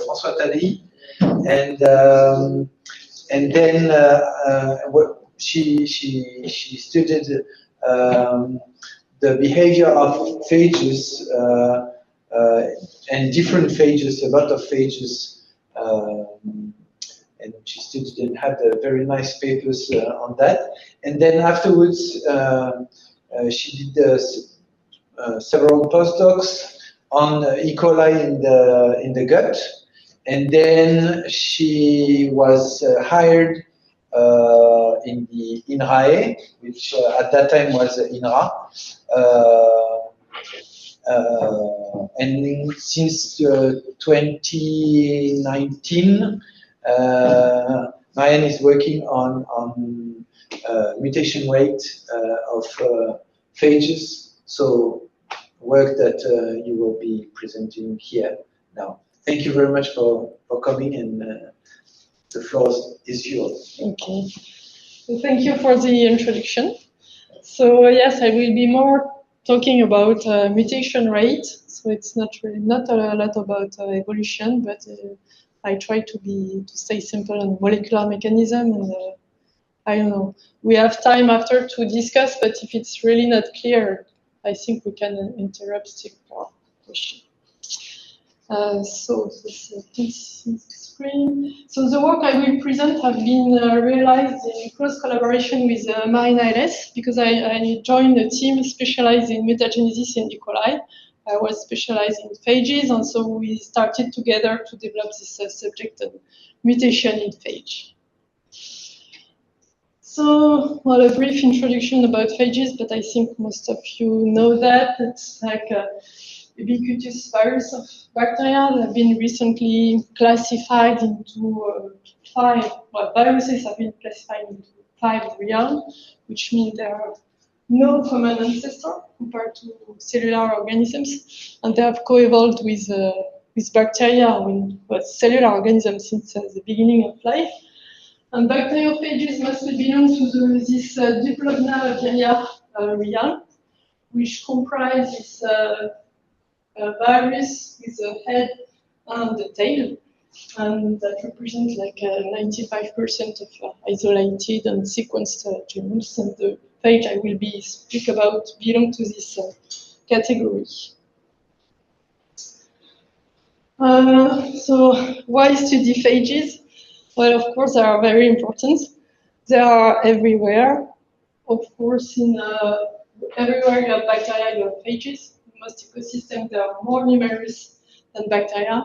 François Talley, and then she studied the behavior of phages and different phages, a lot of phages, and she studied and had very nice papers on that. And then afterwards, she did several postdocs on E. coli in the gut, and then she was hired in the INRAE, which at that time was INRA, and since 2019, Marianne is working on mutation rate of phages, so work that you will be presenting here now. Thank you very much for coming, and the floor is yours. Okay. Well, thank you for the introduction. So yes, I will be more talking about mutation rate. So it's not a lot about evolution, but I try to stay simple on molecular mechanism. And I don't know, we have time after to discuss, but if it's really not clear, I think we can interrupt for question. So this screen. So the work I will present have been realized in close collaboration with Marianne ILS, because I joined a team specialized in mutagenesis in E. coli. I was specialized in phages, and so we started together to develop this subject of mutation in phage. So, well, a brief introduction about phages, but I think most of you know that. It's like a ubiquitous virus of bacteria that have been recently classified into viruses have been classified into 5 realms, which means there are no common ancestor compared to cellular organisms, and they have co-evolved with bacteria, cellular organisms since the beginning of life. And bacteriophages mostly belong to this Diplodna viria realm, which comprises a virus with a head and a tail, and that represents like 95% of isolated and sequenced genomes. And the phage I will speak about belong to this category. So why study phages? Well, of course, they are very important. They are everywhere. Of course, everywhere you have bacteria, you have phages. In most ecosystems, they are more numerous than bacteria,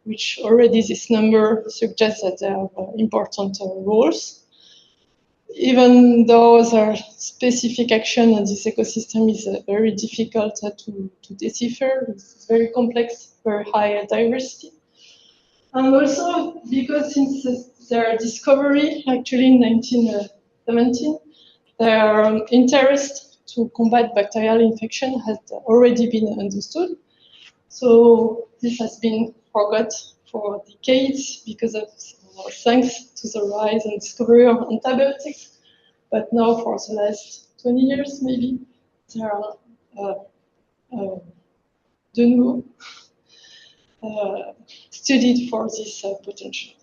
which already this number suggests that they have important roles. Even though there are specific action in this ecosystem is very difficult to decipher. It's very complex, very high diversity. And also because since their discovery, actually in 1917, their interest to combat bacterial infection has already been understood. So this has been forgot for decades because of thanks to the rise and discovery of antibiotics. But now for the last 20 years, maybe, there are de nouveau studied for this potential.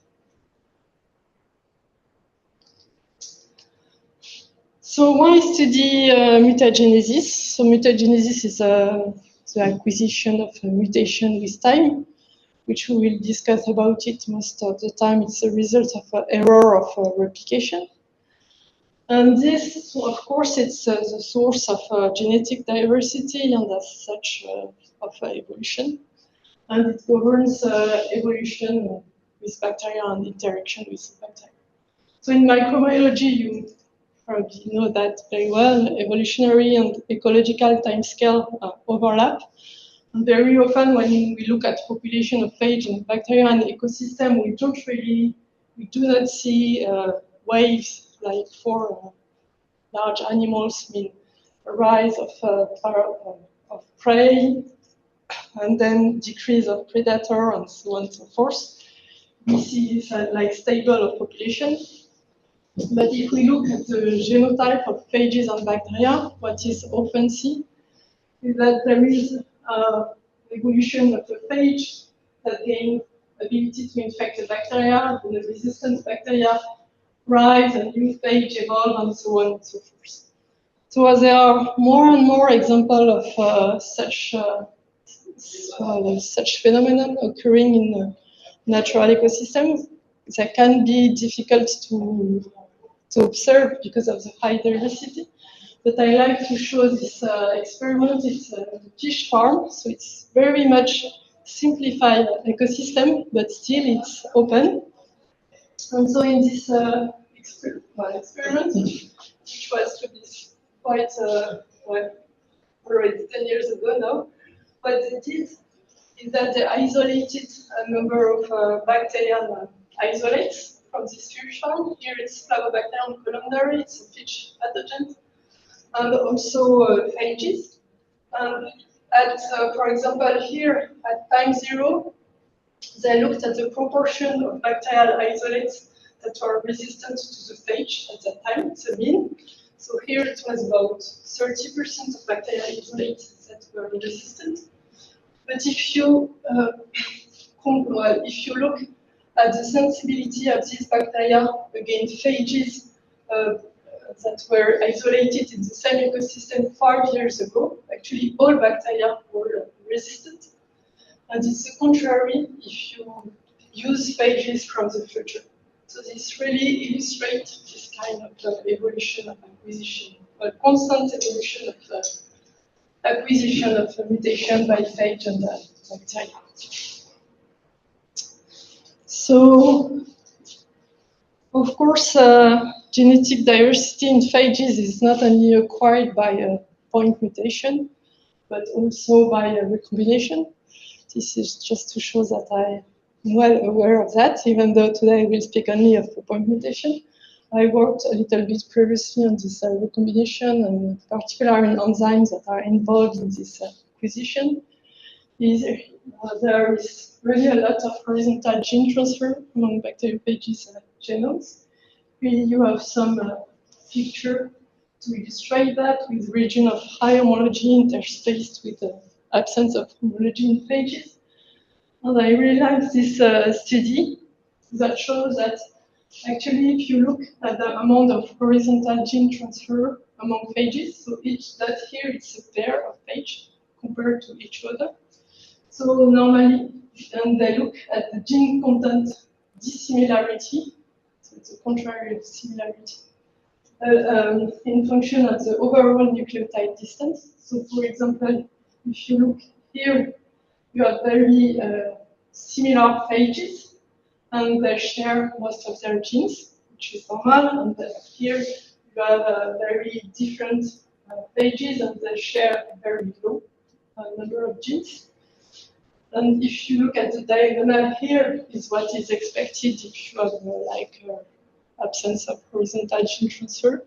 So why study mutagenesis? So mutagenesis is the acquisition of a mutation with time, which we will discuss about it most of the time. It's a result of an error of replication. And this, of course, it's the source of genetic diversity and as such of evolution. And it governs evolution with bacteria and interaction with bacteria. So in microbiology, you probably know that very well. Evolutionary and ecological timescale overlap. And very often when we look at population of phage and bacteria and ecosystem, we do not see waves like for large animals, I mean a rise of prey, and then decrease of predator and so on and so forth. We see this like stable of population. But if we look at the genotype of phages and bacteria, what is often seen is that there is evolution of the phage that gain ability to infect the bacteria, and the resistant bacteria rise, and new phage evolve, and so on and so forth. So there are more and more examples of such phenomenon occurring in natural ecosystems. That can be difficult to observe because of the high diversity. But I like to show this experiment. It's a fish farm, so it's very much simplified ecosystem, but still it's open. And so in this experiment, which was published quite already 10 years ago now, what they did is that they isolated a number of bacterial isolates from this fish farm. Here it's Flavobacterium columbari, it's a fish pathogen, and also phages. For example, here at time 0, they looked at the proportion of bacterial isolates that were resistant to the phage at that time, it's a mean. So here it was about 30% of bacterial isolates that were resistant. But if you look at the sensibility of these bacteria against phages that were isolated in the same ecosystem 5 years ago, actually all bacteria were resistant. And it's the contrary if you use phages from the future. So this really illustrates this kind of evolution of acquisition, a constant evolution of acquisition of mutation by phage and bacteria. So, of course, genetic diversity in phages is not only acquired by a point mutation, but also by a recombination. This is just to show that I'm well aware of that, even though today I will speak only of the point mutation. I worked a little bit previously on this recombination, and in particular in enzymes that are involved in this acquisition. There is really a lot of horizontal gene transfer among bacteriophages genomes. Here you have some picture to illustrate that with region of high homology interspaced with the absence of homology in phages. And I really like this study that shows that actually if you look at the amount of horizontal gene transfer among phages, so each dot here it's a pair of phage compared to each other. So normally, and they look at the gene content dissimilarity, so it's a contrary of similarity, in function of the overall nucleotide distance. So for example, if you look here, you have very similar phages, and they share most of their genes, which is normal. And here you have very different phages, and they share a very low number of genes. And if you look at the diagonal here, is what is expected if you have absence of horizontal gene transfer.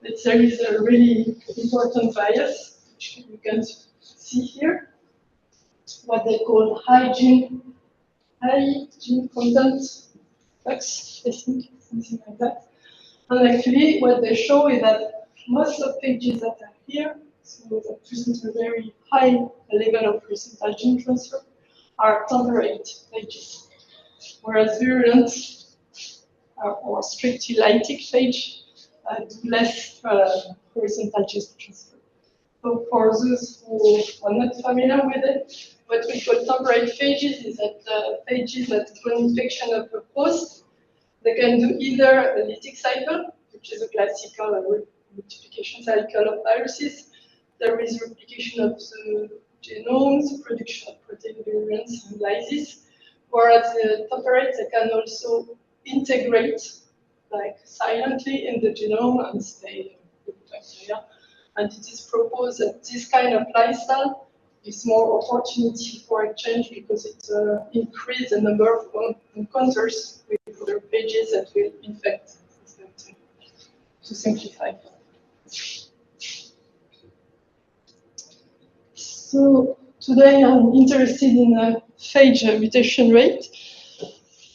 But there is a really important bias, which you can see here, what they call high gene content X, I think, something like that. And actually, what they show is that most of phages that are here, so that present a very high level of horizontal gene transfer, are temperate phages, whereas virulent or strictly lytic phage do less horizontal gene transfer. So for those who are not familiar with it, what we call temperate phages is that phages that do an infection of a host, they can do either a lytic cycle, which is a classical multiplication cycle of viruses. There is replication of the genomes, production of protein virulence, and lysis. Whereas the temperate, they can also integrate, like silently in the genome and stay with bacteria. And it is proposed that this kind of lifestyle is more opportunity for exchange because it increases the number of encounters with other phages that will infect this bacteria. To simplify. So today I'm interested in phage mutation rate.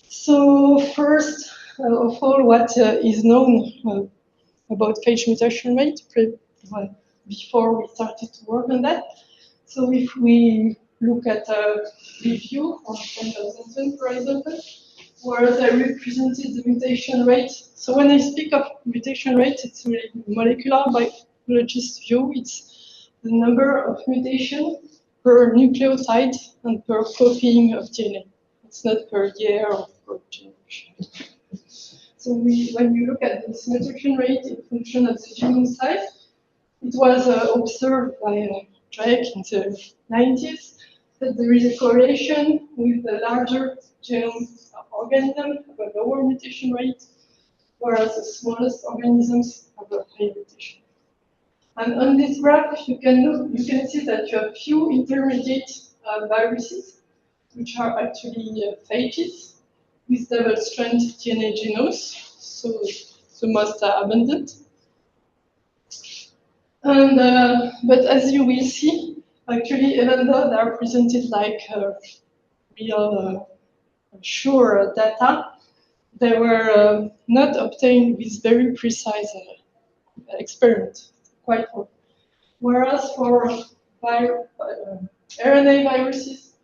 So first of all, what is known about phage mutation rate before we started to work on that. So if we look at a review from 2010, for example, where they represented the mutation rate. So when I speak of mutation rate, it's really molecular biologist view. It's the number of mutations per nucleotide and per copying of DNA. It's not per year or per generation. So when you look at this mutation rate in function of the genome size, it was observed by Drake in the 90s that there is a correlation with the larger genome organism have a lower mutation rate, whereas the smallest organisms have a high mutation. And on this graph, you can see that you have few intermediate viruses, which are actually phages with double-strand DNA genomes, so the most abundant. And but as you will see, actually, even though they are presented like real sure data, they were not obtained with very precise experiment, quite well. Whereas for RNA viruses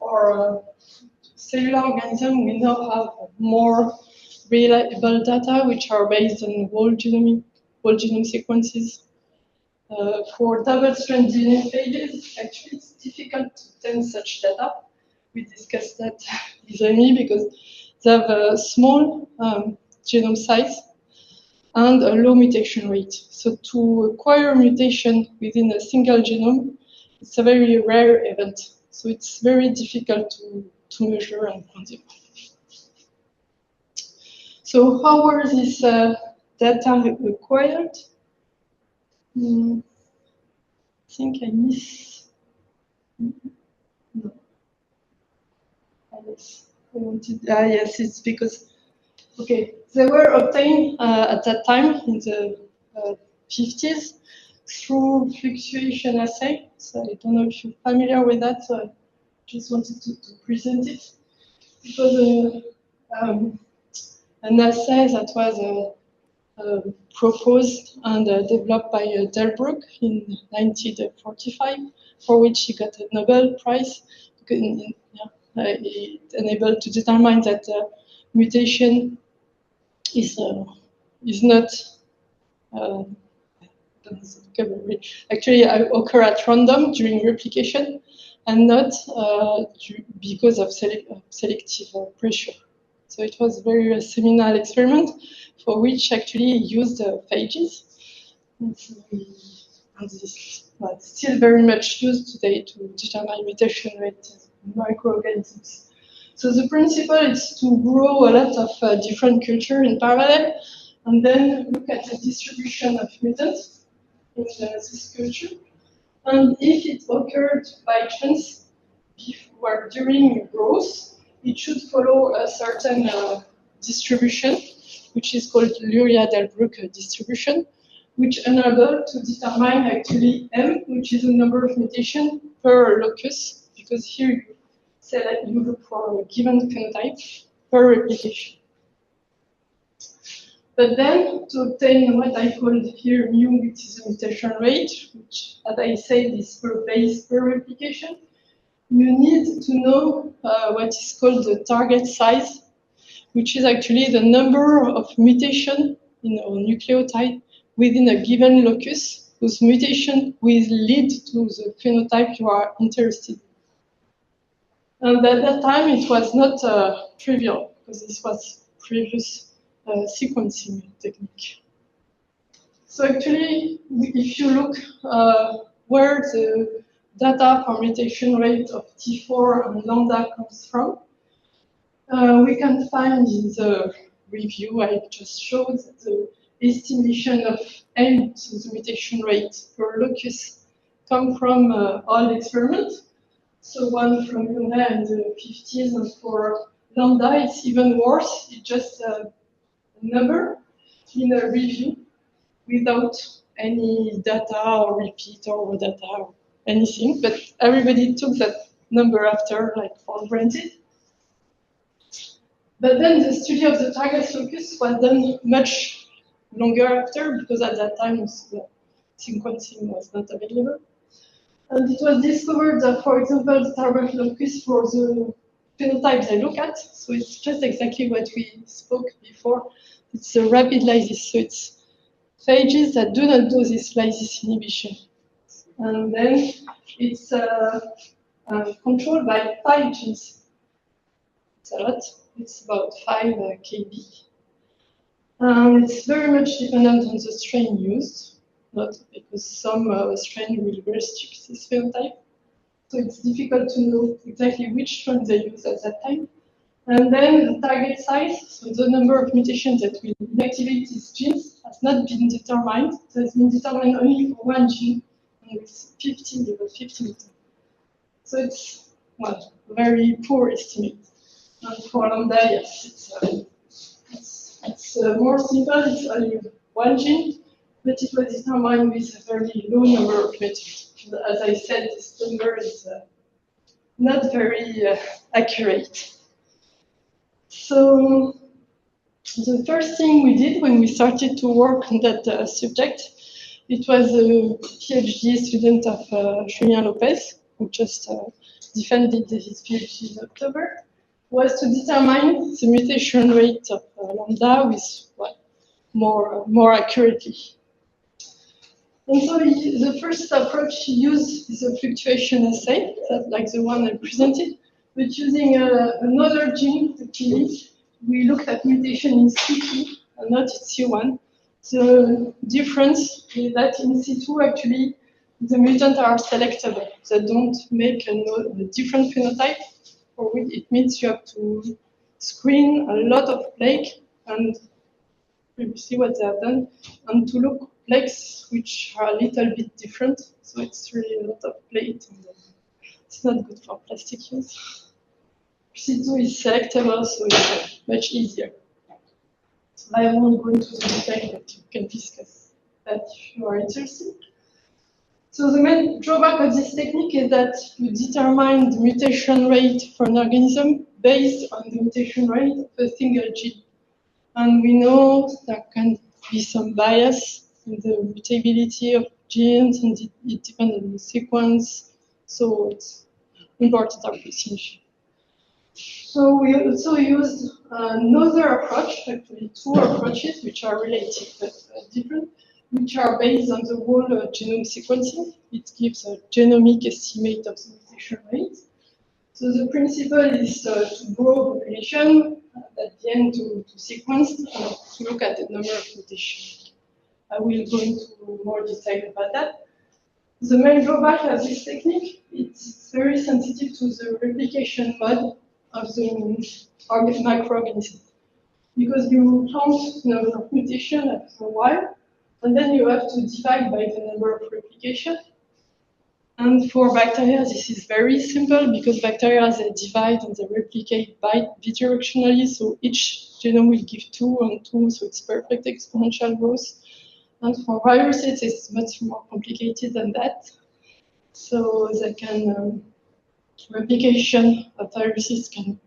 or cellular organisms, we now have more reliable data, which are based on whole genome sequences. For double-strand DNA phages, actually, it's difficult to obtain such data. We discussed that with Amy because they have a small genome size and a low mutation rate. So to acquire mutation within a single genome, it's a very rare event. So it's very difficult to measure and quantify. So how were these data acquired? I think I miss. No. Yes, it's because, okay, they were obtained at that time in the 50s through fluctuation assay. So I don't know if you're familiar with that, so I just wanted to present it. Because an assay that was proposed and developed by Delbruck in 1945, for which he got a Nobel Prize. It enabled to determine that mutation is not actually occur at random during replication and not because of selective pressure. So it was a very seminal experiment for which actually he used phages. And this is still very much used today to determine mutation rate in microorganisms. So the principle is to grow a lot of different cultures in parallel and then look at the distribution of mutants in this culture. And if it occurred by chance before during growth, it should follow a certain distribution, which is called Luria-Delbruck distribution, which enable to determine actually M, which is the number of mutations per locus, because here you say that you look for a given phenotype per replication. But then to obtain what I called here mu, which is the mutation rate, which, as I said, is per base per replication, you need to know what is called the target size, which is actually the number of mutations in a nucleotide within a given locus, whose mutation will lead to the phenotype you are interested in. And at that time, it was not trivial, because this was previous sequencing technique. So actually, if you look where the data for mutation rate of T4 and lambda comes from, we can find in the review I just showed the estimation of M, so the mutation rate per locus, come from all experiments. So one from Luna in the 50s, and for lambda it's even worse. It's just a number in a review without any data or repeat or data or anything, but everybody took that number after, like, for granted. But then the study of the target locus was done much longer after, because at that time the sequencing was not available. And it was discovered that, for example, the target locus for the phenotypes I look at, so it's just exactly what we spoke before. It's a rapid lysis, so it's phages that do not do this lysis inhibition. And then it's controlled by 5 genes. It's a lot, it's about 5 kb. It's very much dependent on the strain used, not because some strain will restrict this phenotype. So it's difficult to know exactly which strain they use at that time. And then the target size, so the number of mutations that will inactivate these genes, has not been determined. It has been determined only for one gene, and with 50 mutants. So it's, well, very poor estimate. And for lambda, yes, it's more simple. It's only one gene, but it was determined with a very low number of mutants. As I said, this number is not very accurate. So the first thing we did when we started to work on that subject, it was a PhD student of Julien Lopez, who just defended his PhD in October, was to determine the mutation rate of lambda with more accurately. And so the first approach he used is a fluctuation assay, like the one I presented, but using another gene, the key. We looked at mutation in C2 and not in C1. The difference is that in C2, actually, the mutants are selectable. They don't make a different phenotype, for which it means you have to screen a lot of plaque, and you see what they have done, and to look plaques which are a little bit different. So it's really a lot of plate, and it's not good for plastic use. C2 is selectable, so it's much easier. So I won't go into the detail, but you can discuss that if you are interested. So the main drawback of this technique is that you determine the mutation rate for an organism based on the mutation rate of a single gene. And we know there can be some bias in the mutability of genes, and it depends on the sequence, so it's important appreciation. So we also used another approach, actually 2 approaches, which are related but different, which are based on the whole genome sequencing. It gives a genomic estimate of the mutation rate. So the principle is to grow population, at the end to sequence, and to look at the number of mutations. I will go into more detail about that. The main drawback of this technique, it's very sensitive to the replication mode of the microorganism. Because you count the number of mutations after a while, and then you have to divide by the number of replication. And for bacteria, this is very simple because bacteria, they divide and they replicate bidirectionally. So each genome will give 2 and 2, so it's perfect exponential growth. And for viruses, it's much more complicated than that. So they can, replication of viruses can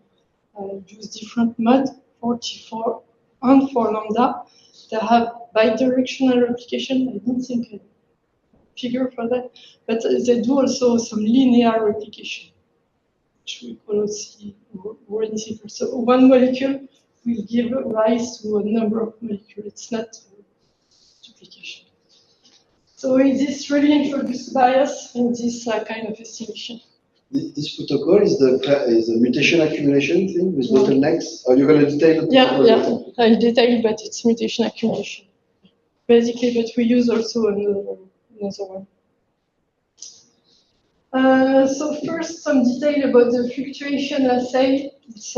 use different modes, 44 and for lambda. They have bidirectional replication. I don't think I figure for that, but they do also some linear replication, which we call Ecologie-Evolution. So one molecule will give rise to a number of molecules. It's not duplication. So this really introduced bias in this kind of estimation. This protocol is the mutation accumulation thing with bottlenecks? Are you going to detail it? Yeah, I detail, but it's mutation accumulation. Basically, but we use also another one. So first, some detail about the fluctuation assay. It's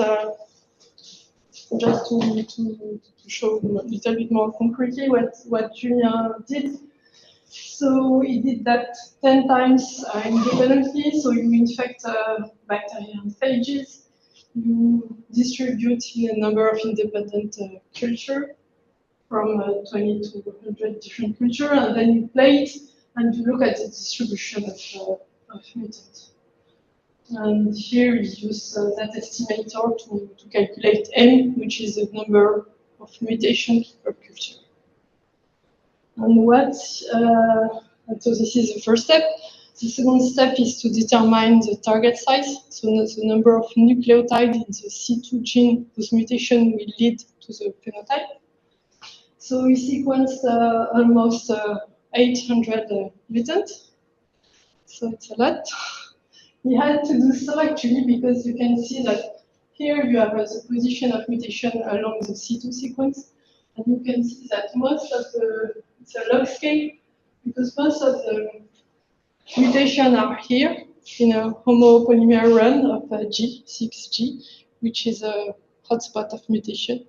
just to show a little bit more concretely what Julien did. So he did that 10 times independently. So you infect bacteria and phages. You distribute in a number of independent culture from 20 to 100 different culture, and then you plate and you look at the distribution of mutants. And here we use that estimator to calculate M, which is the number of mutations per culture. And so this is the first step. The second step is to determine the target size, so the number of nucleotides in the C2 gene whose mutation will lead to the phenotype. So we sequenced almost 800 mutants, so it's a lot. We had to do so actually because you can see that here you have the position of mutation along the C2 sequence, and you can see that most of it's a log scale because most of the mutations are here in a homopolymer run of G, 6G, which is a hotspot of mutation,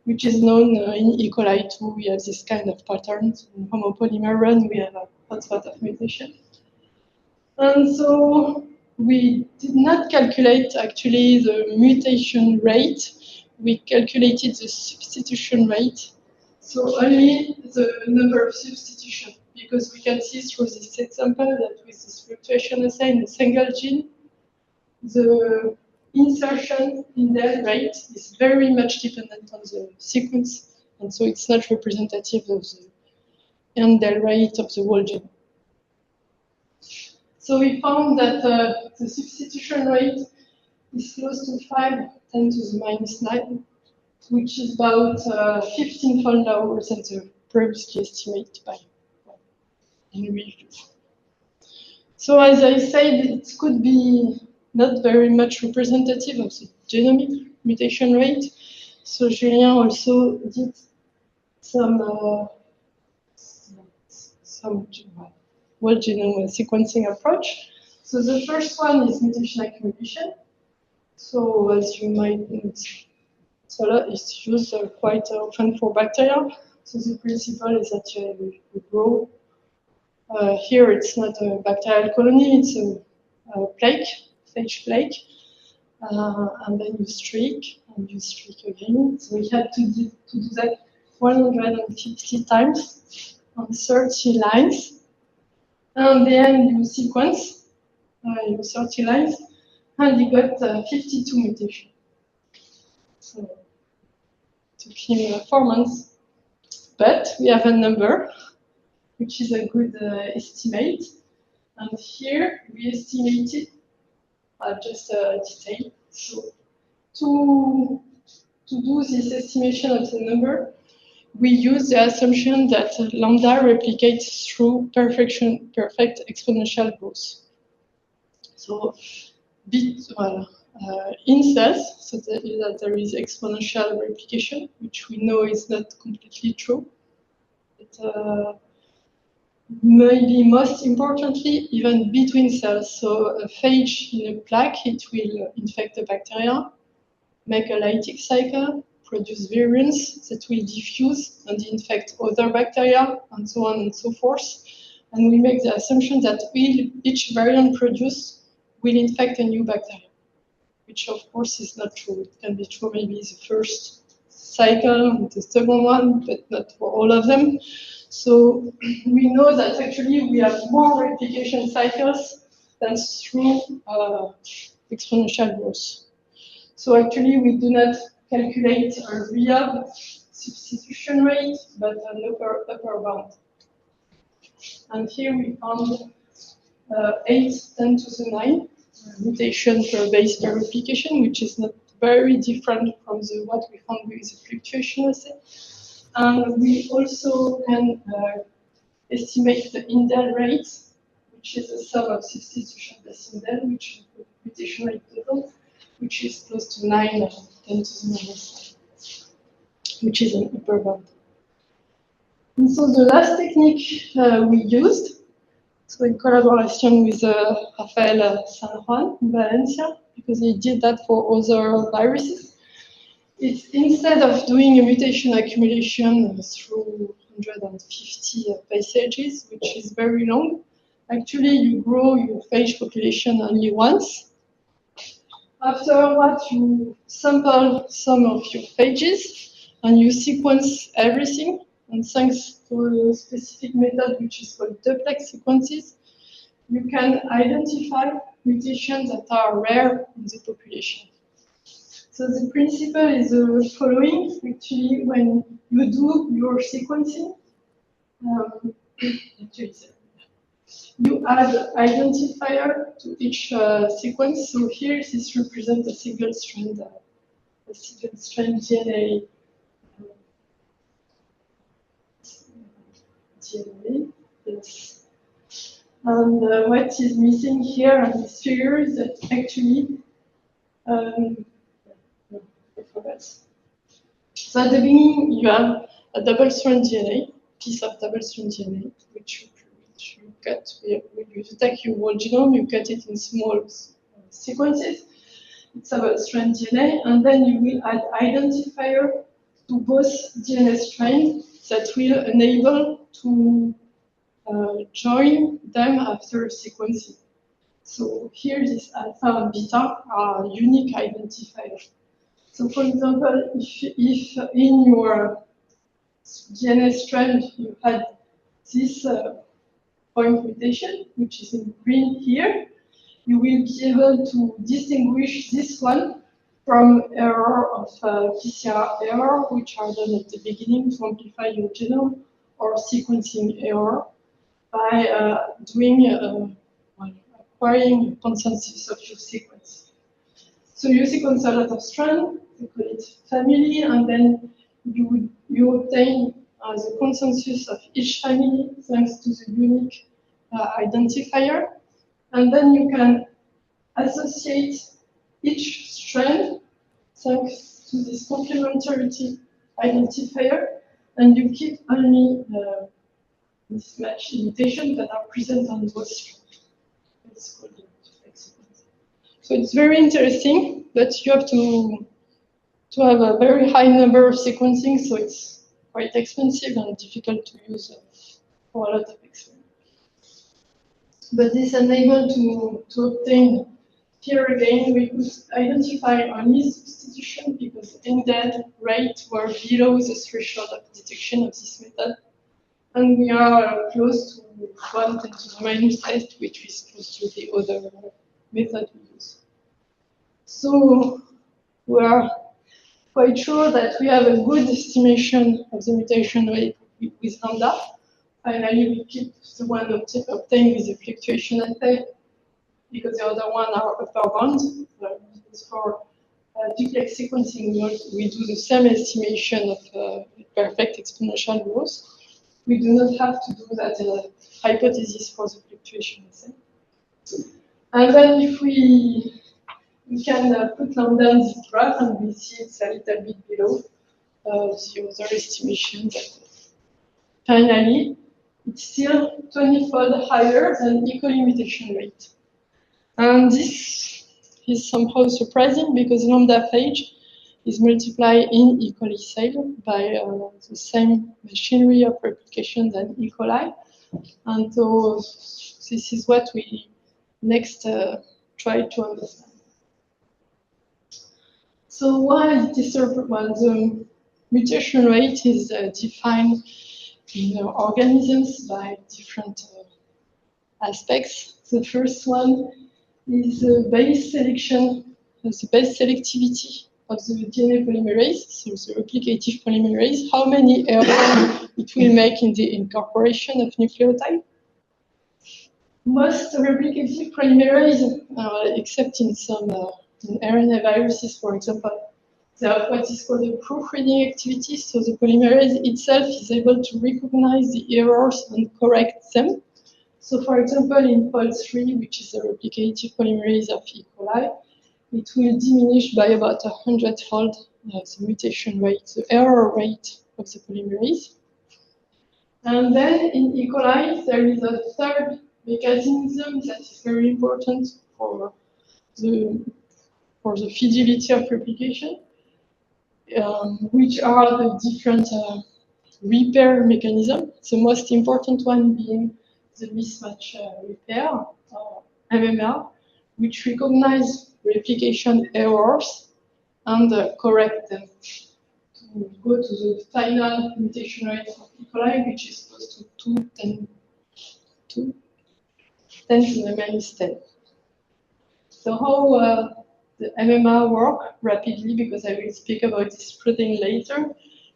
which is known in Ecology too. We have this kind of patterns. In homopolymer run, we have a hotspot of mutation. And so we did not calculate actually the mutation rate. We calculated the substitution rate. So only the number of substitutions, because we can see through this example that with this fluctuation assay in a single gene, the insertion indel rate is very much dependent on the sequence, and so it's not representative of the indel rate of the whole gene. So we found that the substitution rate is close to 5 10 to the minus 9, which is about 15-fold lower than the previously estimated by Henry. So as I said, it could be not very much representative of the genomic mutation rate. So Julien also did some whole genome sequencing approach. So the first one is mutation accumulation. So as you might know, it's used quite often for bacteria. So the principle is that we grow. Here it's not a bacterial colony, it's a plaque, phage plaque. And then you streak, and you streak again. So we had to do that 150 times on 30 lines. And then you sequence your 30 lines, and you got 52 mutations. So it took him 4 months. But we have a number, which is a good estimate. And here we estimated just a detail. So to do this estimation of the number, we use the assumption that lambda replicates through perfect exponential growth. So in cells, so that there is exponential replication, which we know is not completely true. But, maybe most importantly, even between cells. So a phage in a plaque, it will infect the bacteria, make a lytic cycle, produce virions that will diffuse and infect other bacteria, and so on and so forth. And we make the assumption that each variant produced will infect a new bacteria, which of course is not true. It can be true maybe the first cycle, the second one, but not for all of them. So we know that actually we have more replication cycles than through exponential growth. So actually we do not calculate a real substitution rate, but an upper bound. And here we found 8 10 to the 9 mutation per base per replication, which is not very different from what we found with the fluctuation assay. And we also can estimate the indel rate, which is the sum of substitution plus indel, which is the mutation rate total, which is close to 9 10 to the minus 9, which is an upper bound. And so the last technique we used, so in collaboration with Rafael San Juan in Valencia, because he did that for other viruses, it's instead of doing a mutation accumulation through 150 phages, which is very long, actually you grow your phage population only once. Afterwards, you sample some of your phages and you sequence everything. And thanks to a specific method which is called duplex sequences, you can identify mutations that are rare in the population. So the principle is the following. Actually, when you do your sequencing, you add identifier to each sequence. So here this represents a single strand DNA. Yes. And what is missing here in this figure is that actually, I forgot. So at the beginning, you have a double-strand DNA, piece of double-strand DNA, which you cut. You take your whole genome, you cut it in small sequences. It's a double-strand DNA, and then you will add identifier to both DNA strands that will enable to join them after sequencing. So here, this alpha and beta are unique identifiers. So for example, if in your DNA strand you had this point mutation, which is in green here, you will be able to distinguish this one from error of PCR error, which are done at the beginning to amplify your genome, or sequencing error by acquiring consensus of your sequence. So you sequence a lot of strands, you call it family, and then you obtain the consensus of each family thanks to the unique identifier. And then you can associate each strand thanks to this complementarity identifier, and you keep only mismatch mutations that are present on both strands. So it's very interesting, but you have to have a very high number of sequencing, so it's quite expensive and difficult to use for a lot of experiments. But this enabled to obtain, here again, we could identify only substitution because end-dead rate were below the threshold of detection of this method. And we are close to 1 × 10⁻⁸, which is close to the other method we use. So we are quite sure that we have a good estimation of the mutation rate with lambda. Finally, we keep the one obtained with the fluctuation assay, because the other one are upper bound. Because for duplex sequencing, we do the same estimation of perfect exponential growth. We do not have to do that hypothesis for the fluctuation assay. And then if we can put lambda in this graph, and we see it's a little bit below the other estimation. That finally, it's still 20-fold higher than Ecologie mutation rate. And this is somehow surprising because lambda phage is multiplied in Ecologie cell by the same machinery of replication than E. coli. And so this is what we next try to understand. So why is this the mutation rate is defined in organisms by different aspects. The first one is the base selection, the base selectivity of the DNA polymerase, so the replicative polymerase, how many errors it will make in the incorporation of nucleotide. Most replicative polymerase, except in some in RNA viruses, for example, they have what is called a proofreading activity, so the polymerase itself is able to recognize the errors and correct them. So for example, in POL3, which is a replicative polymerase of E. coli, it will diminish by about 100-fold the mutation rate, the error rate of the polymerase. And then in E. coli, there is a third mechanism that is very important for the fidelity of replication, which are the different repair mechanisms. The most important one being the mismatch repair, or MMR, which recognize replication errors and correct them to go to the final mutation rate of E. coli, which is close to 10 to the -10. So how the MMR work rapidly, because I will speak about this protein later.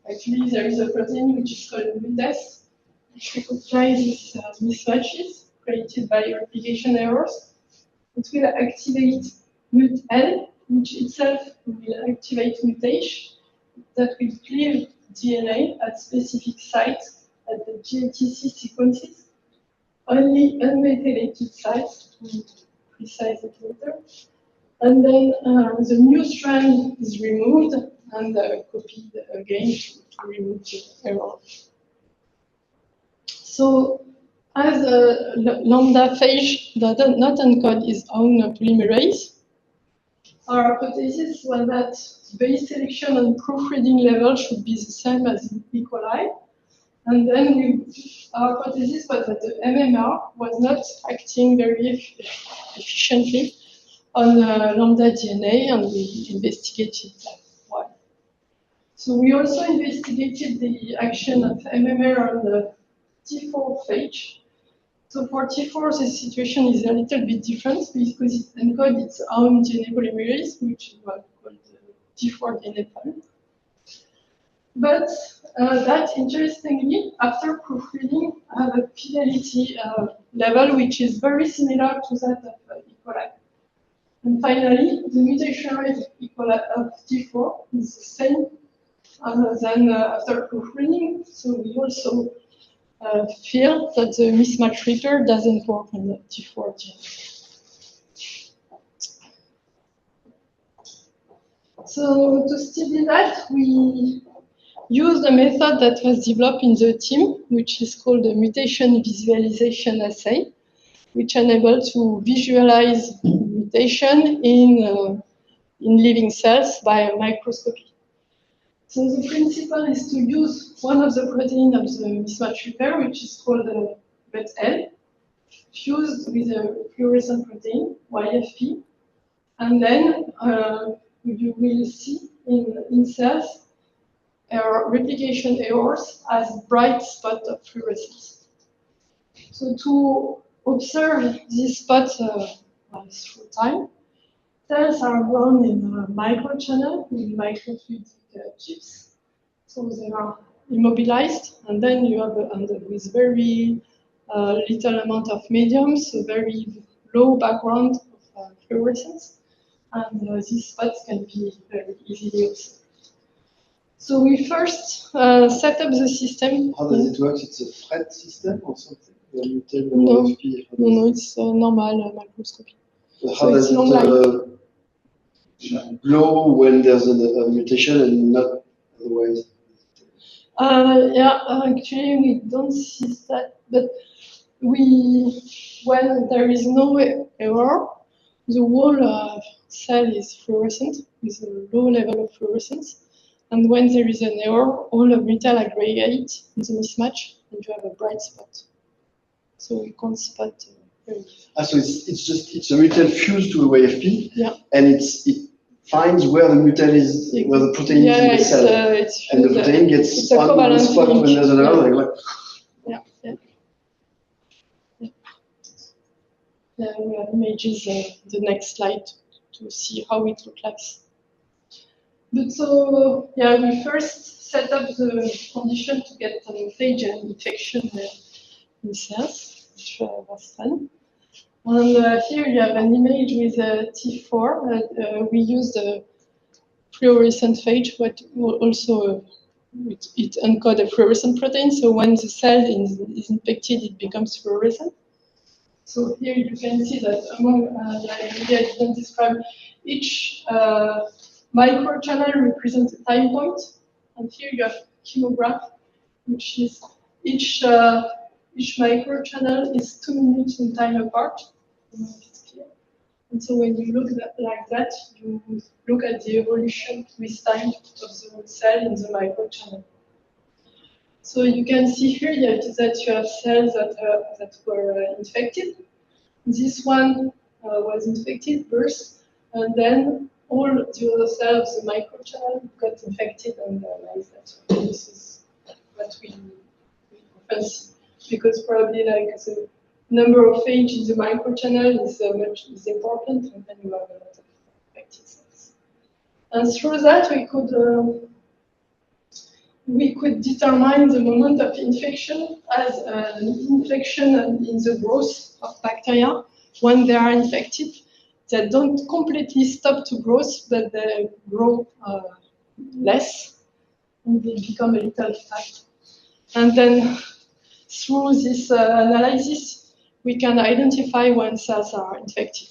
Actually, there is a protein which is called mutase, which recognizes mismatches created by replication errors. It will activate mut-L, which itself will activate mutation that will cleave DNA at specific sites at the GATC sequences, only unmethylated sites, to be precise it later. And then the new strand is removed and copied again to remove the error. So, as a lambda phage does not encode its own polymerase, our hypothesis was that base selection and proofreading level should be the same as in Ecologie. And then our hypothesis was that the MMR was not acting very efficiently on lambda DNA, and we investigated why. So we also investigated the action of MMR on the T4 phage. So for T4, the situation is a little bit different because it encodes its own DNA polymerase, which is what called T4 DNA polymerase. But that, interestingly, after proofreading, have a fidelity level which is very similar to that of Ecologie. And finally, the mutation rate of T4 is the same than after proofreading. So we also feel that the mismatch repair doesn't work on the T4 gene. So to study that, we used a method that was developed in the team, which is called the mutation visualization assay, which enables to visualize mutation in living cells by microscopy. So the principle is to use one of the proteins of the mismatch repair, which is called mut-L, fused with a fluorescent protein, YFP, and then you will see in cells replication errors as bright spots of fluorescence. So to observe these spots through time, cells are grown in a microchannel with microfluidic chips. So they are immobilized, and then you have with very little amount of medium, so very low background of fluorescence, and these spots can be very easily observed. So we first set up the system. How does it work? It's a FRET system or something? No, it's a normal microscopy. How does it glow when there's a mutation and not otherwise? Yeah, actually we don't see that, but when there is no error, the whole cell is fluorescent with a low level of fluorescence. And when there is an error, all of metal aggregate in the mismatch, and you have a bright spot. So you can't spot very so it's a mutal fused to a YFP, yeah. And it finds where the mutal is, where the protein is in the cell, and the protein gets on the spot when there's an error. Like, Yeah, we have images the next slide to see how it looks like. But so, yeah, we first set up the condition to get an phage infection in cells, which was fun. And here you have an image with T4. We used a fluorescent phage, but also it encodes a fluorescent protein. So when the cell is infected, it becomes fluorescent. So here you can see that among I didn't describe each microchannel represents a time point, and here you have chemograph, which is each microchannel is 2 minutes in time apart. And so when you look like that, you look at the evolution with time of the cell in the microchannel. So you can see here that you have cells that were infected. This one was infected first, and then all the other cells of the microchannel got infected and like that. This is what we often see, because probably like the number of phages in the microchannel is important, and then you have a lot of infected cells. And through that, we could we could determine the moment of infection as an infection in the growth of bacteria when they are infected. They don't completely stop to growth, but they grow less, and they become a little fat. And then through this analysis, we can identify when cells are infected.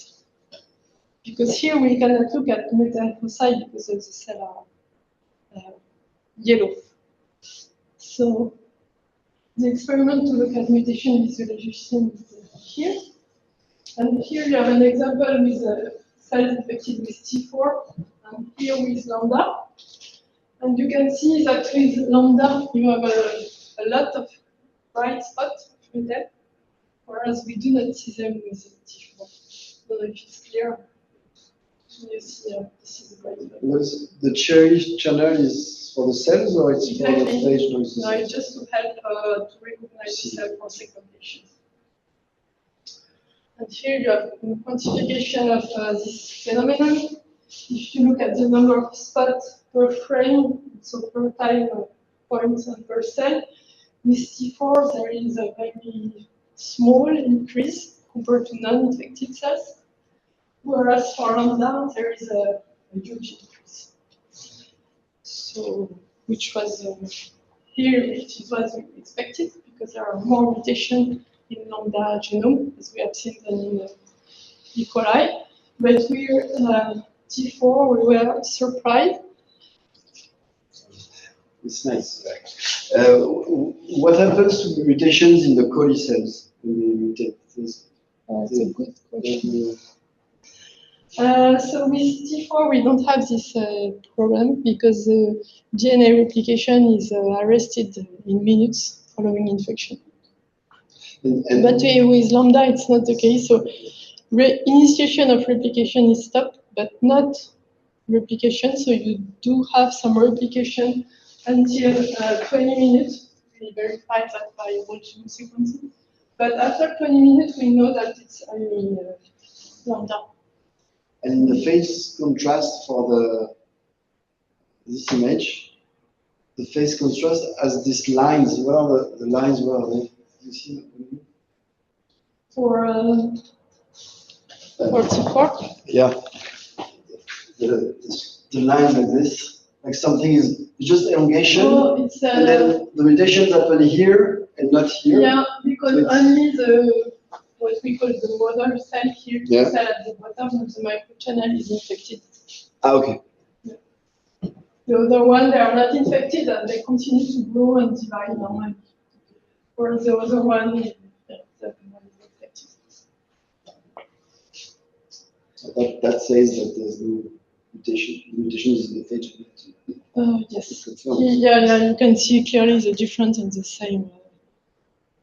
Because here we cannot look at mutant foci because the cells are yellow. So the experiment to look at mutation visualization is here. And here you have an example with cells infected with T4, and here with lambda. And you can see that with lambda, you have a lot of bright spots with them, whereas we do not see them with T4. I don't know if it's clear. You see, this is a bright spot. The cherry channel is for the cells, or it's exactly. For the phage noises? No, it's just to help to recognize the cell for segmentation. And here you have a quantification of this phenomenon. If you look at the number of spots per frame, so per time points and per cell, with T4 there is a very small increase compared to non-infected cells, whereas for lambda there is a huge increase. So, which was here, which is what we expected, because there are more mutations in lambda genome, as we have seen than in Ecology. But we're T4, we were surprised. It's nice. What happens to the mutations in the coli cells when they mutate? That's a good question. So with T4, we don't have this problem because the DNA replication is arrested in minutes following infection. But with lambda, it's not the case. So initiation of replication is stopped, but not replication. So you do have some replication until 20 minutes. We verify that by whole genome sequencing. But after 20 minutes, we know that it's only lambda. And the phase contrast for this image, the phase contrast has these lines. Where are the lines? Where are they? You see? For T4? Yeah. The lines like this, like something is just elongation, it's, and then the mutations happen here and not here. Yeah, because so only what we call the mother cell here, the cell at the bottom of the microchannel is infected. Ah, okay. Yeah. The other one, they are not infected and they continue to grow and divide normally. Whereas the other one, the other one is infected. So that says that there's no mutation. The mutation is in the phage. Yes. Yeah, you can see clearly the difference in the same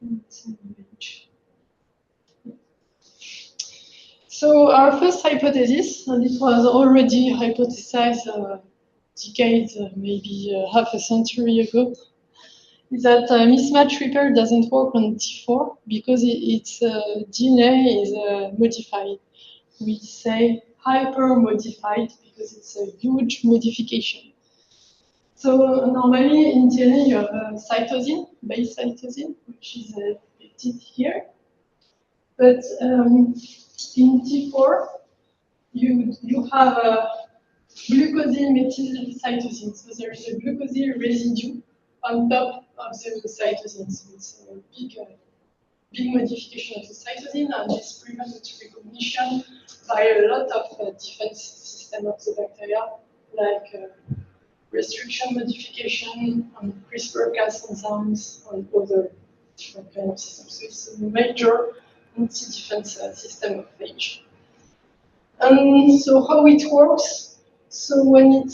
image. So our first hypothesis, and it was already hypothesized decades, maybe half a century ago, is that mismatch repair doesn't work on T4 because its DNA is modified. We say hyper-modified because it's a huge modification. So normally in DNA you have a cytosine, base cytosine, which is depicted here. But in T4, you have a glucosyl methyl cytosine. So there is a glucosyl residue on top of the cytosine. So it's a big modification of the cytosine, and this prevents recognition by a lot of defense systems of the bacteria, like restriction modification and CRISPR-Cas enzymes and other different kind of systems. So it's a major anti-defense system of phage. And so how it works? So when it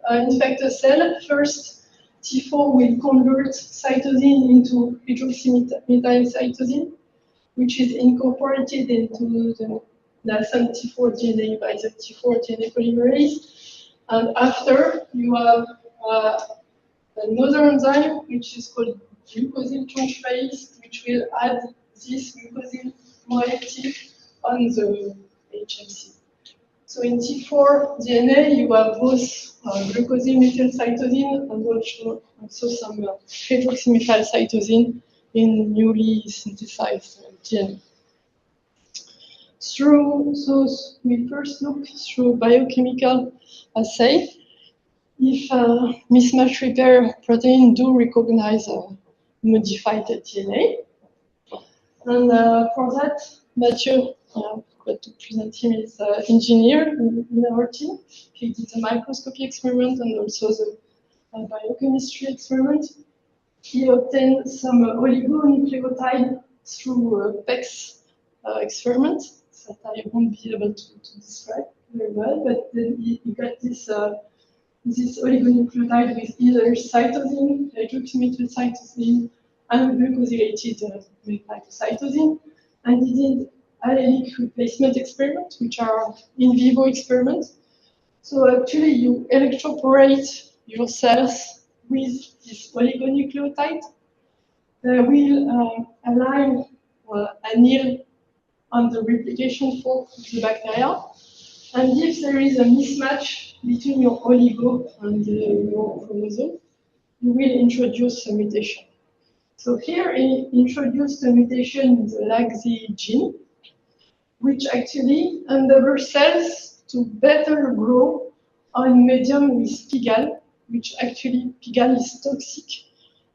infects a cell, first T4 will convert cytosine into hydroxymethyl cytosine, which is incorporated into the nascent T4 DNA by the T4 DNA polymerase. And after, you have another enzyme, which is called glucosyl transferase, which will add this glucosyl moiety on the HMC. So in T4 DNA, you have both glucosyl-methylcytosine and also some hydroxymethylcytosine in newly synthesized DNA. So we first look through biochemical assay if mismatch repair protein do recognize modified DNA. And for that, Mathieu, got to present him, is an engineer in our team. He did a microscopy experiment and also the biochemistry experiment. He obtained some oligonucleotide through PEX experiment that I won't be able to describe very well, but then he got this oligonucleotide with either cytosine, hydroxymethylcytosine, and glucosylated methylcytosine, and he did allelic replacement experiments, which are in vivo experiments. So actually, you electroporate your cells with this oligonucleotide. They will align anneal on the replication fork of the bacteria. And if there is a mismatch between your oligo and your chromosome, you will introduce a mutation. So here he introduced a mutation in the LAGZ gene, which actually enables cells to better grow on medium with PGAL, which actually PGAL is toxic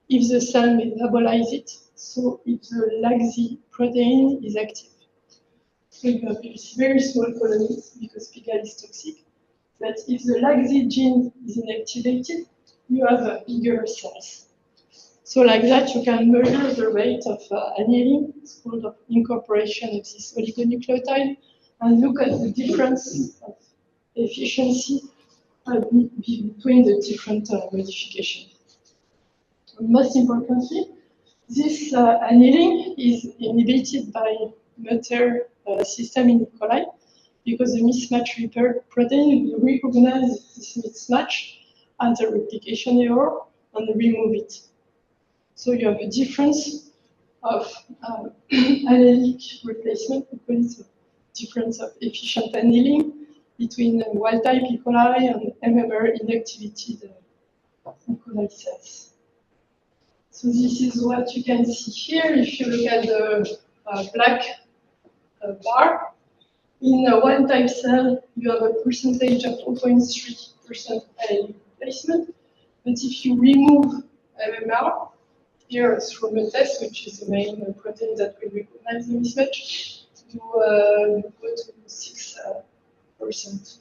if the cell metabolizes it, so if the LAGZ protein is active. So you have very small colonies because PGAL is toxic. But if the LAGZ gene is inactivated, you have bigger cells. So like that, you can measure the rate of annealing, it's called incorporation of this oligonucleotide, and look at the difference of efficiency between the different modifications. Most importantly, this annealing is inhibited by Mutter system in Ecology because the mismatch repair protein will recognize this mismatch as a replication error and remove it. So you have a difference of allelic replacement, we call it a difference of efficient annealing between wild-type E. coli and MMR inactivated E. coli cells. So this is what you can see here. If you look at the black bar, in a wild-type cell, you have a percentage of 0.3% allelic replacement. But if you remove MMR, here through a test, which is the main protein that will recognize the mismatch, you go to 6%.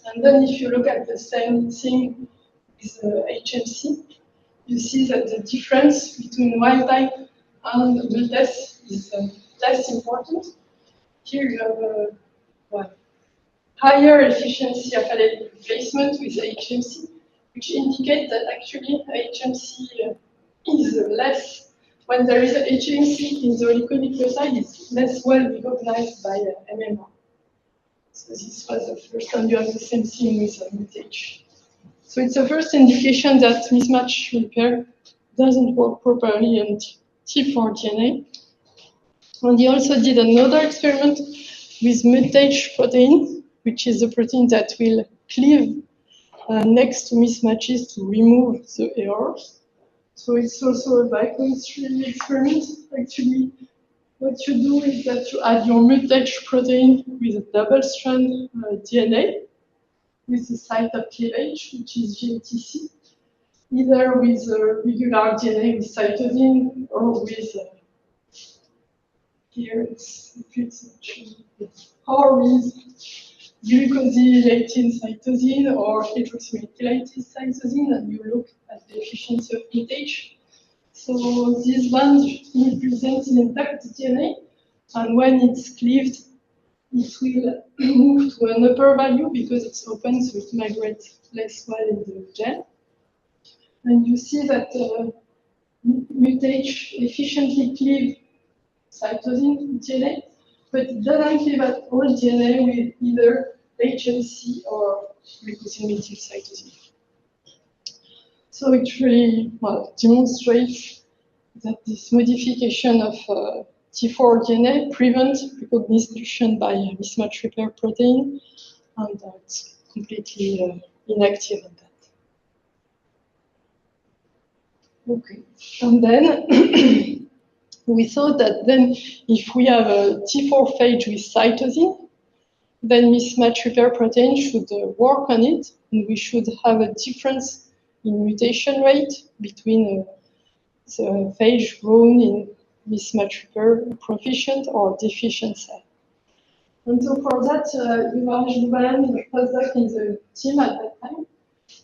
And then if you look at the same thing with HMC, you see that the difference between wild type and the test is less important. Here you have a higher efficiency of allelic replacement with HMC, which indicates that actually HMC is less, when there is a HMC in the oligonucleotide, it's less well recognized by MMR. So this was the first time you have the same thing with mutation. So it's the first indication that mismatch repair doesn't work properly in T4 DNA. And he also did another experiment with mutage protein, which is the protein that will cleave next to mismatches to remove the errors. So it's also a biochemistry experiment. Actually, what you do is that you add your mutage protein with a double-strand DNA with the site of cleavage, which is GATC, either with regular DNA with cytosine or with here it's or with glucosylated cytosine or hydroxymethylated cytosine, and you look at the efficiency of mutation. So this band represents an intact DNA, and when it's cleaved, it will move to an upper value because it's open, so it migrates less well in the gel. And you see that mutage efficiently cleave cytosine DNA, but it doesn't cleave at all DNA with either HMC or glucosyl-methylcytosine. So it really demonstrates that this modification of T4 DNA prevent recognition by mismatch repair protein, and it's completely inactive on that. Okay, and then we thought that then if we have a T4 phage with cytosine, then mismatch repair protein should work on it, and we should have a difference in mutation rate between the phage grown in mismatch repair proficient or deficient cell. And so for that, Marianne, the postdoc in the team at that time,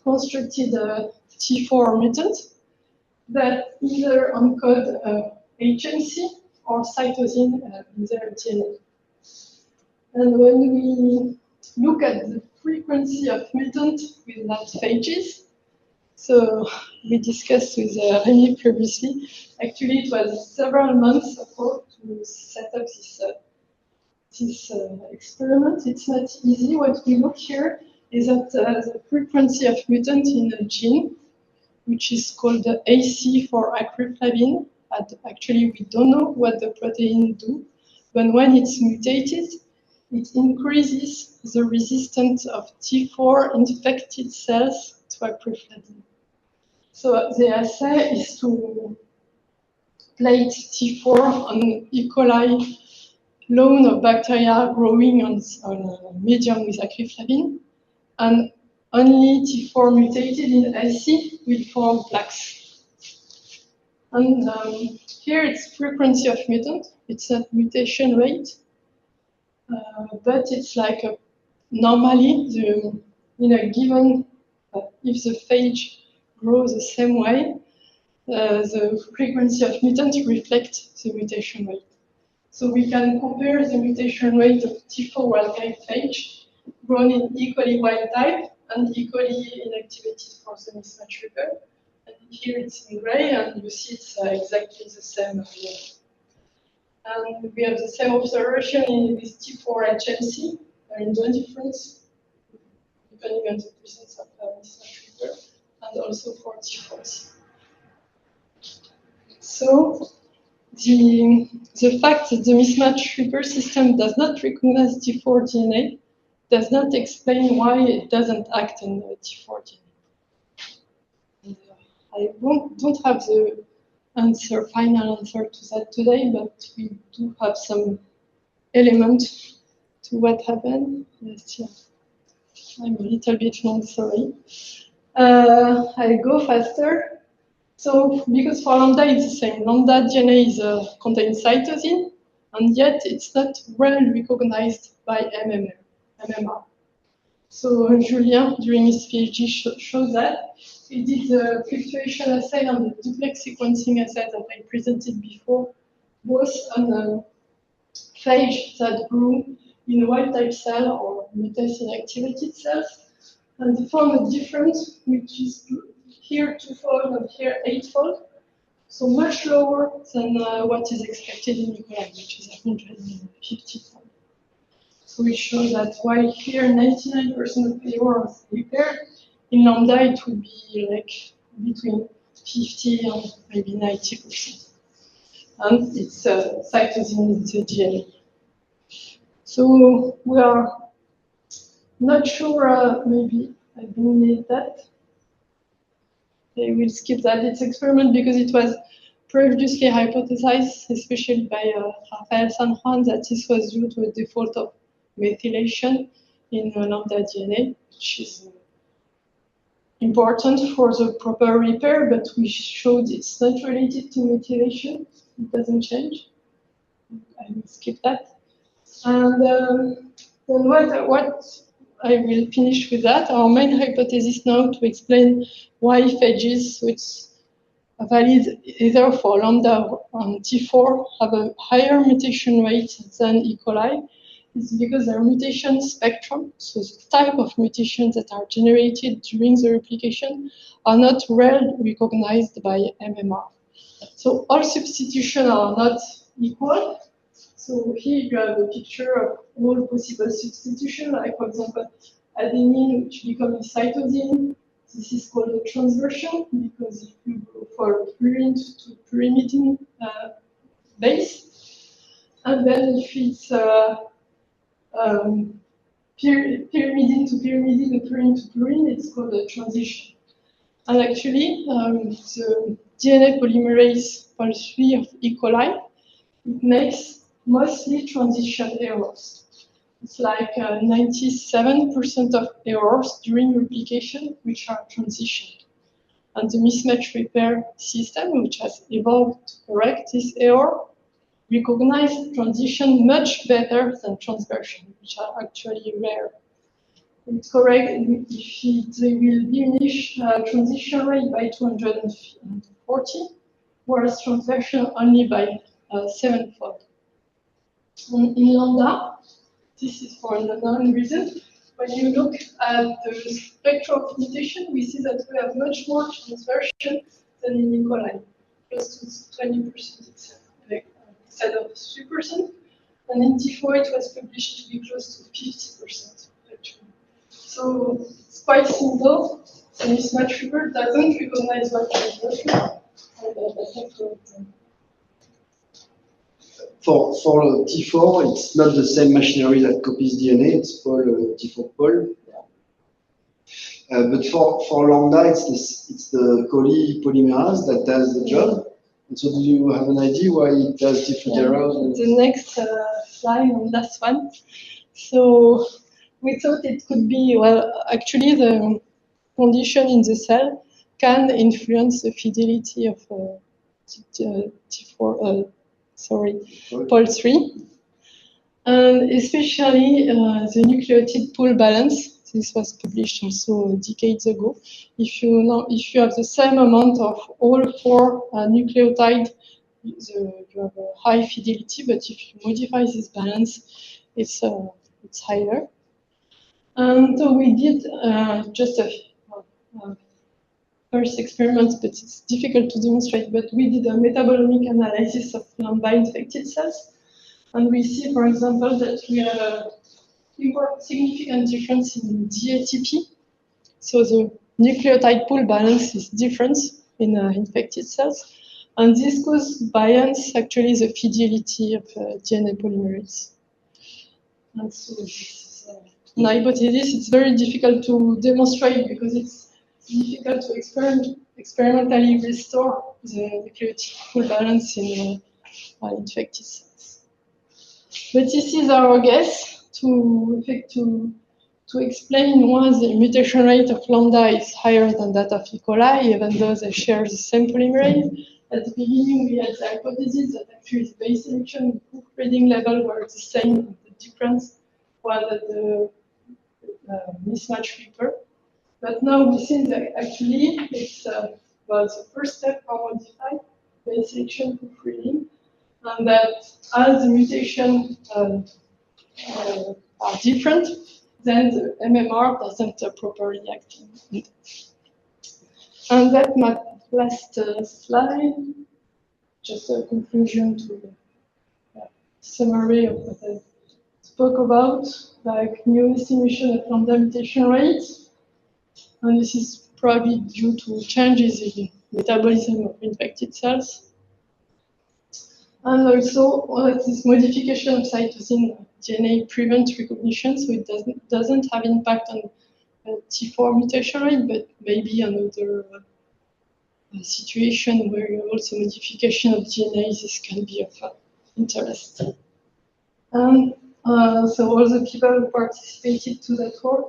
constructed a T4 mutant that either encode HMC or cytosine in their DNA. And when we look at the frequency of mutant with that phages, so we discussed with Rémi previously, actually it was several months ago to set up this experiment. It's not easy. What we look here is that the frequency of mutant in a gene, which is called the AC for acrylflavine. Actually, we don't know what the protein do, but when it's mutated, it increases the resistance of T4 infected cells to acrylflavine. So the assay is to plate T4 on E. coli lawn of bacteria growing on a medium with acrylflavine, and only T4 mutated in AC will form plaques. And here it's frequency of mutant, it's not mutation rate, but it's like normally in a given, if the phage grows the same way, the frequency of mutant reflects the mutation rate. So we can compare the mutation rate of T4 wild type phage grown in E. coli wild type and E. coli inactivated for the mismatch repair. And here it's in gray, and you see it's exactly the same here. And we have the same observation with T4 HMC. There is no difference depending on the presence of mismatch repair, and also for T4s. So the fact that the mismatch repair system does not recognize T4 DNA does not explain why it doesn't act on T4 DNA. And, I don't have the final answer to that today, but we do have some element to what happened last year. I'm a little bit long, sorry. I go faster. So, because for lambda it's the same, lambda DNA contains cytosine, and yet it's not well recognized by MMR. So Julien, during his PhD, showed that. He did the fluctuation assay and the duplex sequencing assay that I presented before, both on the phage that grew in a wild type cell or mutation inactivated cells, and they found a difference, which is here 2-fold and here 8-fold, so much lower than what is expected in E. coli, which is 150-fold. So we show that while here 99% of error is repaired, in lambda it would be like between 50 and maybe 90%. And it's cytosine in the DNA. So we are not sure, maybe I don't need that. I will skip that. It's experiment because it was previously hypothesized, especially by Rafael San Juan, that this was due to a default of methylation in lambda DNA, which is important for the proper repair, but we showed it's not related to methylation. It doesn't change. I will skip that. And then what I will finish with that. Our main hypothesis now to explain why phages, which are valid either for lambda and T4, have a higher mutation rate than E. coli, is because their mutation spectrum, so the type of mutations that are generated during the replication, are not well recognized by MMR. So all substitutions are not equal. So here you have a picture of all possible substitutions, like for example, adenine, which becomes cytosine. This is called a transversion, because if you go for purine to pyrimidine base, And then if it's pyrimidine to pyrimidine, or purine to purine, it's called a transition. And actually, the DNA polymerase Pol3 of E. coli, it makes mostly transition errors. It's like 97% of errors during replication, which are transition. And the mismatch repair system, which has evolved to correct this error, recognize transition much better than transversion, which are actually rare. It's correct if they will diminish transition rate by 240, whereas transversion only by 7-fold. In lambda, this is for an unknown reason. When you look at the spectrum of mutation, we see that we have much more transversion than in E. coli, close to 20% instead of 3%. And in T4, it was published to be close to 50%, actually. So it's quite simple. The mismatch repair doesn't recognize what transversion, and that's not correct. For T4, it's not the same machinery that copies DNA. It's T4 Pol. But for lambda, it's the coli polymerase that does the job. And so, do you have an idea why it does different errors? The next slide on last one. So we thought it could be, well, actually the condition in the cell can influence the fidelity of T4. Pol3, and especially the nucleotide pool balance. This was published also decades ago. If you have the same amount of all 4 nucleotides, you have a high fidelity. But if you modify this balance, it's higher. And so we did just a first experiments, but it's difficult to demonstrate, but we did a metabolomic analysis of lambda-infected cells. And we see, for example, that we have a significant difference in DATP. So the nucleotide pool balance is different in infected cells. And this causes bias, actually, the fidelity of DNA polymerase. And so this is an hypothesis. It's very difficult to demonstrate because it's difficult to experimentally restore the nucleotide pool balance in infected cells. But this is our guess to explain why the mutation rate of lambda is higher than that of E. coli, even though they share the same polymerase. At the beginning, we had the hypothesis that actually the base selection and proofreading level were the same. The difference was at the mismatch repair. But now we see that actually it's was the first step for modified base selection proofreading, and that as the mutation are different, then the MMR doesn't properly act. And that's my last slide, just a conclusion to summary of what I spoke about, like new estimation of lambda mutation rates. And this is probably due to changes in metabolism of infected cells. And also, this modification of cytosine DNA prevents recognition, so it doesn't have impact on T4 mutation rate, but maybe another situation where you have also modification of DNA, this can be of interest. And so all the people who participated to that work,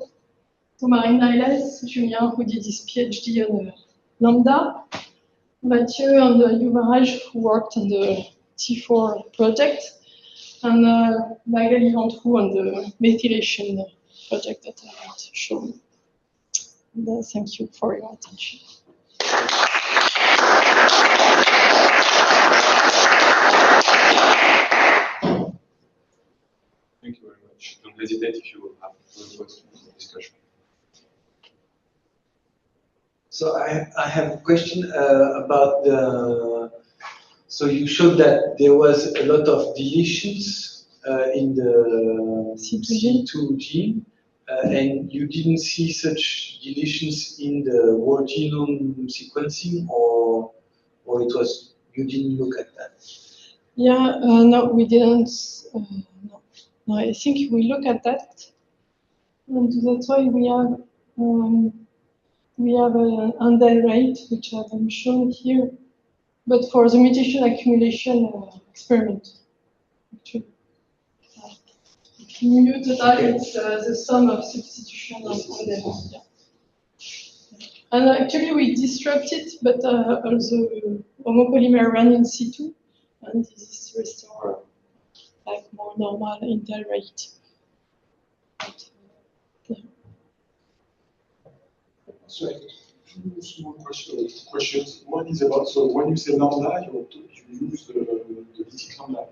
so Marianne De Julien, who did his PhD on lambda, Mathieu and Yuvaraj, who worked on the T4 project, and Magali Ventroux on the methylation project that I had shown. And, thank you for your attention. Thank you very much. Don't hesitate if you have further questions or discussion. So I have a question about the. So you showed that there was a lot of deletions in the C2 gene, and you didn't see such deletions in the whole genome sequencing, or it was you didn't look at that. Yeah, no, we didn't. No. No, I think we look at that, and that's why we have an undial rate, which I'm showing here, but for the mutation accumulation experiment, actually. Mu total, it's the sum of substitution of whatever. Yeah. And actually, we disrupt it, but also homopolymer run in situ, and this is restore like more normal intel rate. But, yeah. So two small questions. One is about, so when you say lambda, you use the Wittig lambda.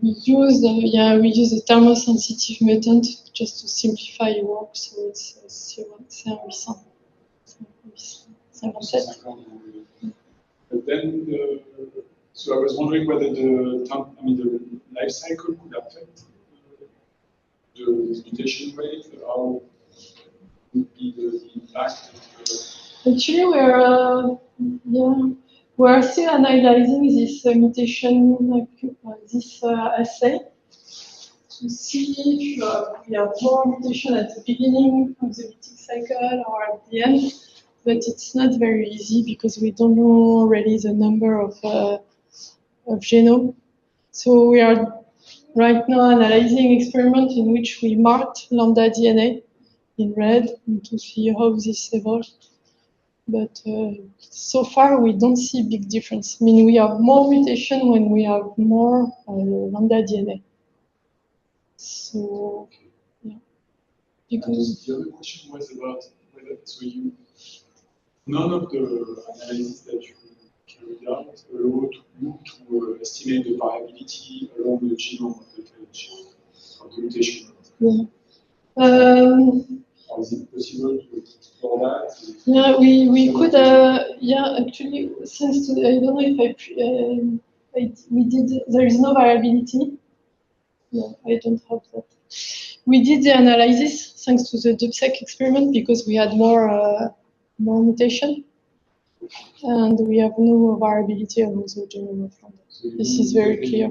We use the thermosensitive method just to simplify work, so it's 58. But then, so I was wondering whether the life cycle could affect the mutation rate. How would be the impact? Actually, we're still analyzing this mutation, this assay, to see if we have more mutation at the beginning of the Wittig cycle or at the end. But it's not very easy because we don't know really the number of genome. So we are right now analyzing experiment in which we marked lambda DNA in red and to see how this evolves. But so far, we don't see big difference. I mean, we have more mutation when we have more lambda DNA. So, yeah. Because the other question was about whether none of the analysis that you carried out allowed you to estimate the variability along the genome of the phage, of the mutation. Yeah. Is it possible to explore that? Yeah, we could. Yeah, actually, since today, I don't know if we did. There is no variability. Yeah, I don't have that. We did the analysis thanks to the DubSec experiment because we had more mutation, and we have no variability among the genome of lambda. This is very clear.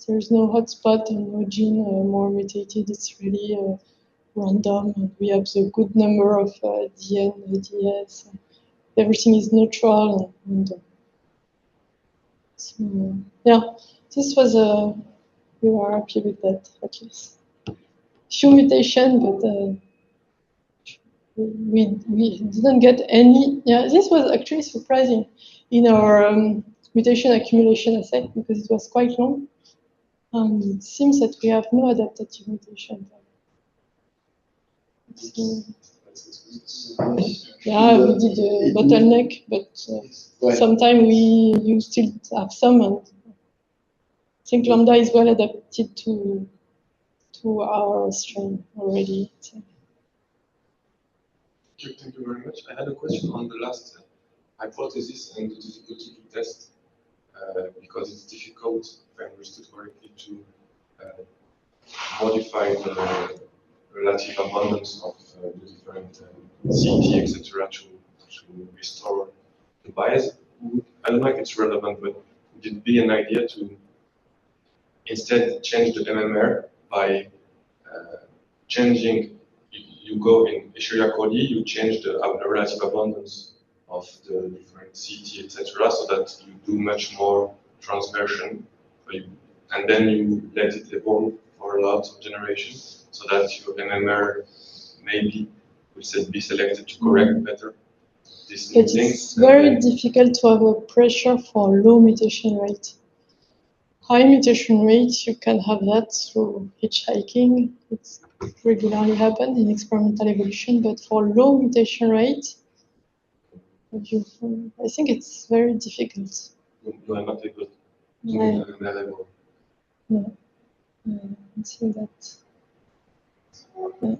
There is no hotspot and no gene more mutated. It's really random, and we have the good number of DN, DS. Everything is neutral and random. So, yeah, this was we were happy with that at least. Few mutation, but we didn't get any. Yeah, this was actually surprising in our mutation accumulation assay because it was quite long, and it seems that we have no adaptive mutation. So, yeah, we did a bottleneck, but sometimes you still have some, and I think lambda is well adapted to our strain already. So. Thank you very much. I had a question on the last hypothesis and the difficulty to test, because it's difficult, if I understood correctly, to modify the relative abundance of the different CT, etc., to restore the bias. I don't know if it's relevant, but would it be an idea to instead change the MMR by changing? You go in Escherichia coli, you change the relative abundance of the different CT, etc., so that you do much more transversion, and then you let it evolve for a lot of generations, so that your MMR maybe will be selected to correct better these things. It's very difficult to have a pressure for low mutation rate. High mutation rate, you can have that through hitchhiking. It's regularly happened in experimental evolution, but for low mutation rate, I think it's very difficult. You are not able to Yeah. do that level. No. I think that. Yeah.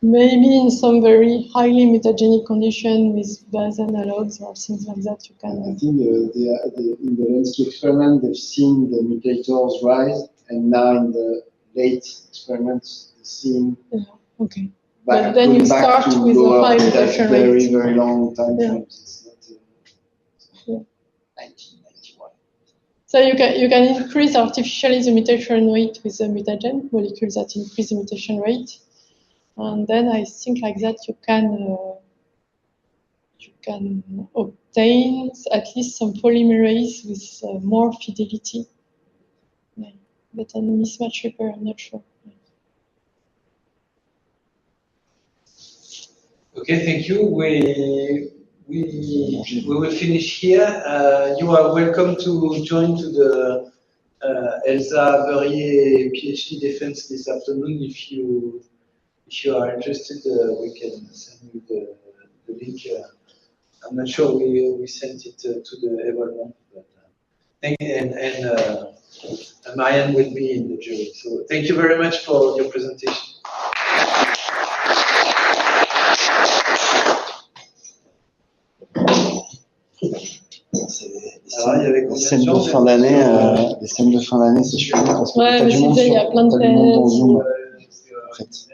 Maybe in some very highly mutagenic condition with base analogs or things like that, you can. I think in the landscape experiment, they've seen the mutators rise, and now in the late experiments, they've seen. Yeah. Okay. But then you start with a high mutation rate. Very long time frames. Yeah. 1991. So you can increase artificially the mutation rate with the mutagen molecules that increase the mutation rate, and then I think like that you can obtain at least some polymerase with more fidelity. Yeah. But on mismatch repair, I'm not sure. Okay, thank you. We will finish here. You are welcome to join to the Elsa Verrier PhD defense this afternoon. If you are interested, we can send you the link. I'm not sure we sent it to the everyone, but and Marianne will be in the jury. So thank you very much for your presentation. Les scènes de fin d'année, c'est chelou parce que t'as du monde il y a plein de dans Zoom. En fait.